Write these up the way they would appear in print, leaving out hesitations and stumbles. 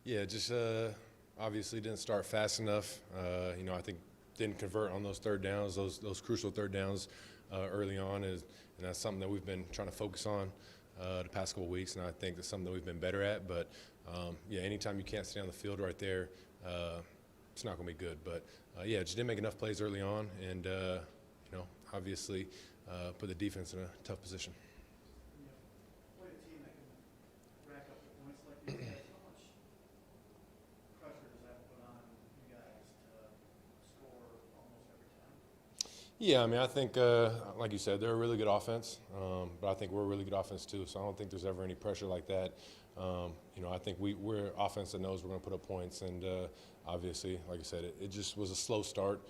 Yeah, just obviously didn't start fast enough. I think didn't convert on those third downs, those crucial third downs early on, and that's something that we've been trying to focus on the past couple of weeks, and I think that's something that we've been better at. But yeah, anytime you can't stay on the field right there, it's not going to be good. But yeah, just didn't make enough plays early on, and obviously put the defense in a tough position. Play a team that can rack up the points like these guys. How much pressure does that put on you guys to score almost every time? Yeah, I mean, I think, like you said, they're a really good offense, but I think we're a really good offense too. So I don't think there's ever any pressure like that. I think we're an offense that knows we're going to put up points, and obviously, like I said, it just was a slow start.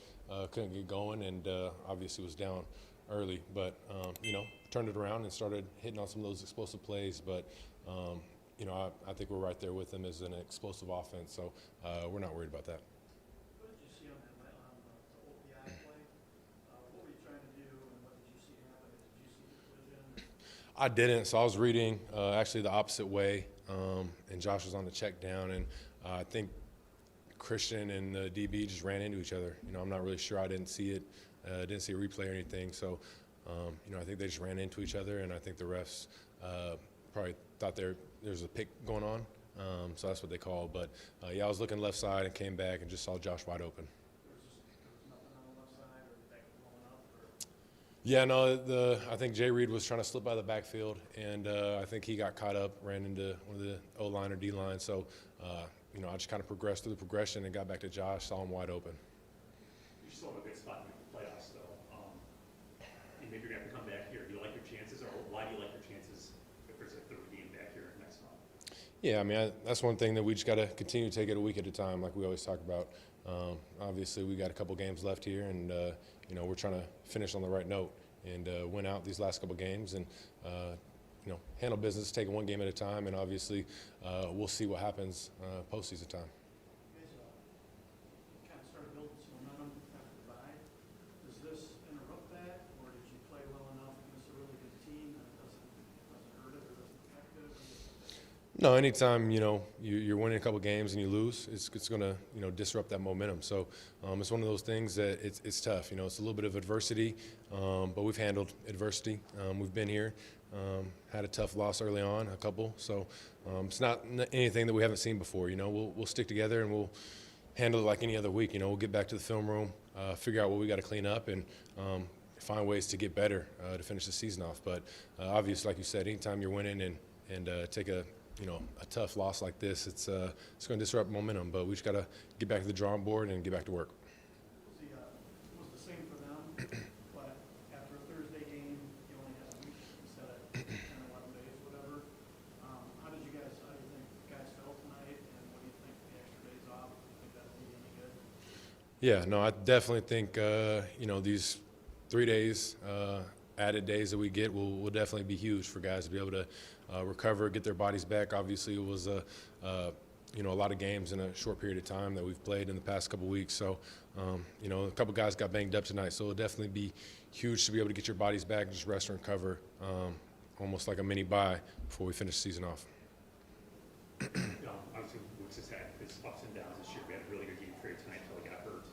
Couldn't get going, and obviously was down early. But turned it around and started hitting on some of those explosive plays. But I think we're right there with them as an explosive offense. So we're not worried about that. What did you see on the OPI play? What were you trying to do, and what did you see happen? Did you see the collision? I didn't, so I was reading actually the opposite way, and Josh was on the check down, and I think Christian and the DB just ran into each other. I'm not really sure. I didn't see it. Didn't see a replay or anything. So, I think they just ran into each other, and I think the refs probably thought there's a pick going on. So that's what they called. But, yeah, I was looking left side and came back and just saw Josh wide open. There was nothing on the left side, or the back blowing up? Yeah, no, I think Jay Reed was trying to slip by the backfield, and I think he got caught up, ran into one of the O-line or D-line. So, I just kind of progressed through the progression and got back to Josh, saw him wide open. You're still in a good spot in the playoffs, though. And maybe you're going to have to come back here. Do you like your chances, or why do you like your chances if there's a third game back here next month? Yeah, I mean, that's one thing that we just got to continue to take it a week at a time, like we always talk about. Obviously, we got a couple games left here, and we're trying to finish on the right note and win out these last couple games, and handle business, take it one game at a time, and obviously we'll see what happens postseason time. You guys kind of started building some momentum after the bye. Does this interrupt that, or did you play well enough against a really good team that it doesn't hurt it or doesn't affect it? No, anytime you're winning a couple games and you lose, it's going to disrupt that momentum. So it's one of those things that it's tough. It's a little bit of adversity, but we've handled adversity. We've been here, had a tough loss early on, a couple. So it's not anything that we haven't seen before. We'll stick together and we'll handle it like any other week. We'll get back to the film room, figure out what we got to clean up, and find ways to get better to finish the season off. But obviously, like you said, anytime you're winning and take a tough loss like this, it's going to disrupt momentum. But we just got to get back to the drawing board and get back to work. Was the same for them, but after a Thursday game, you only had a week instead of 10, 11 days, whatever. How do you think guys felt tonight, and what do you think the extra days off? Do you think that'll be any good? Yeah, no, I definitely think these 3 days, added days that we get will definitely be huge for guys to be able to recover, get their bodies back. Obviously, it was a lot of games in a short period of time that we've played in the past couple weeks. So, a couple guys got banged up tonight. So it'll definitely be huge to be able to get your bodies back and just rest and recover, almost like a mini bye before we finish the season off. Obviously, Wicks has had his ups and downs this year. We had a really good game for you tonight until he got hurt.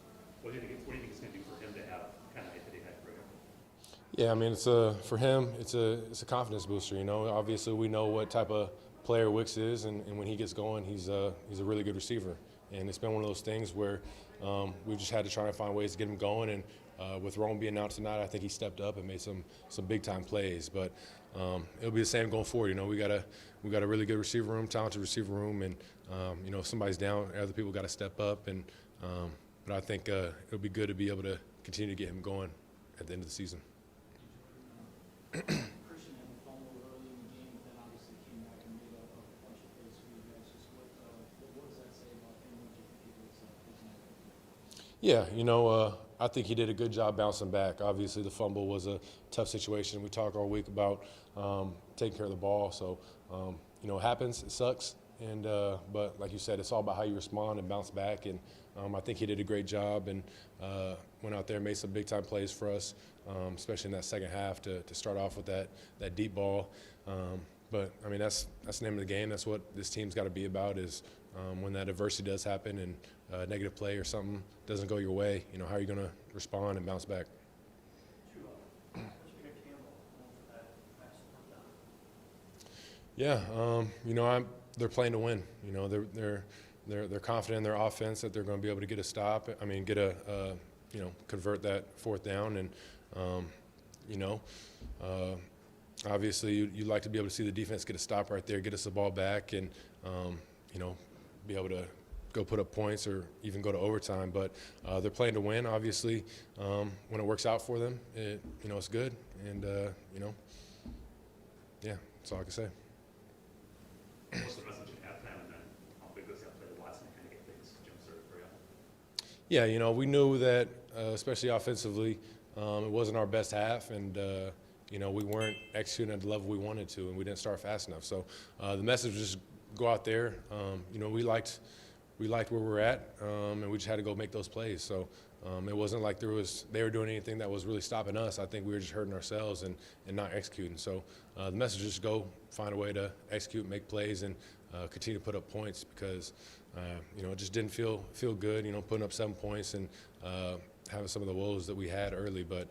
What do you think it's going to do for him to have kind of night that he had for him? Yeah, I mean, for him, it's a confidence booster. Obviously we know what type of player Wicks is, and when he gets going, he's a really good receiver. And it's been one of those things where we've just had to try to find ways to get him going. And with Rome being out tonight, I think he stepped up and made some big time plays. But it'll be the same going forward. We got a really good receiver room, talented receiver room, and if somebody's down, other people got to step up. And but I think it'll be good to be able to continue to get him going at the end of the season. Christian had a fumble early in the game, but then obviously came back and made a bunch of plays for you guys. Just what does that say about him? What do you think he was tonight? Yeah, I think he did a good job bouncing back. Obviously, the fumble was a tough situation. We talk all week about taking care of the ball. So, it happens. It sucks. And but like you said, it's all about how you respond and bounce back. And I think he did a great job and went out there and made some big time plays for us, especially in that second half to start off with that deep ball. But I mean, that's the name of the game. That's what this team's got to be about. Is when that adversity does happen and negative play or something doesn't go your way, how are you going to respond and bounce back? What's your pick Campbell for that last fourth down? Yeah, they're playing to win. They're confident in their offense that they're going to be able to get a stop. I mean, convert that fourth down, and obviously you'd like to be able to see the defense get a stop right there, get us the ball back, and be able to go put up points or even go to overtime. But they're playing to win. Obviously, when it works out for them, it's good. And yeah, that's all I can say. What's the message at halftime, and then how big was that play to Watson to kind of get things jump-started for you? Yeah, we knew that, especially offensively, it wasn't our best half, and we weren't executing at the level we wanted to, and we didn't start fast enough. So the message was just go out there. We liked where we're at, and we just had to go make those plays. So it wasn't like they were doing anything that was really stopping us. I think we were just hurting ourselves and not executing. So the message is just go find a way to execute, make plays, and continue to put up points, because it just didn't feel good, putting up 7 points and having some of the woes that we had early. But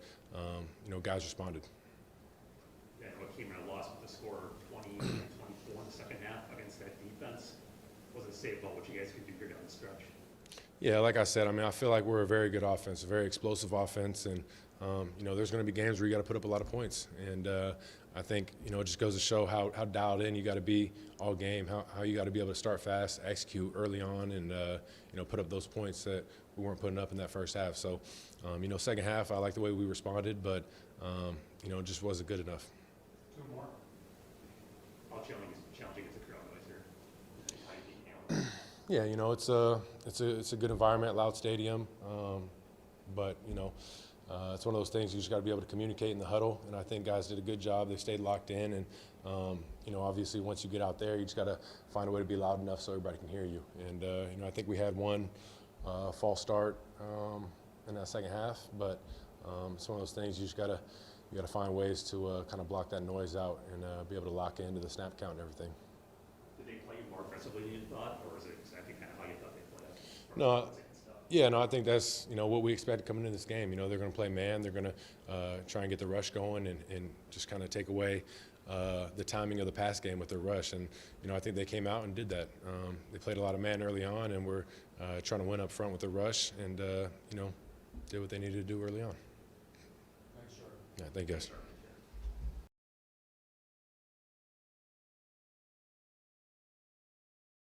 guys responded. Yeah, what came in a loss with the score 20-24 in the second half against that defense. What does it say about what you guys could do here down the stretch? Yeah, like I said, I feel like we're a very good offense, a very explosive offense, and there's going to be games where you got to put up a lot of points, and I think it just goes to show how dialed in you got to be all game, how you got to be able to start fast, execute early on, and put up those points that we weren't putting up in that first half. So, second half, I like the way we responded, but it just wasn't good enough. Two more. How challenging is the crowd noise here? How do you handle it? Yeah, it's a good environment, loud stadium, but it's one of those things you just got to be able to communicate in the huddle, and I think guys did a good job. They stayed locked in, and obviously once you get out there, you just got to find a way to be loud enough so everybody can hear you. And I think we had one false start in that second half, but it's one of those things you got to find ways to kind of block that noise out and be able to lock into the snap count and everything. Did they play more aggressively than you thought, or is it exactly kind of how you thought they played? No. Yeah, no, I think that's what we expected coming into this game. They're going to play man. They're going to try and get the rush going and just kind of take away the timing of the pass game with their rush. And I think they came out and did that. They played a lot of man early on, and were trying to win up front with the rush, and did what they needed to do early on. Thanks, sir. Yeah, thank you guys.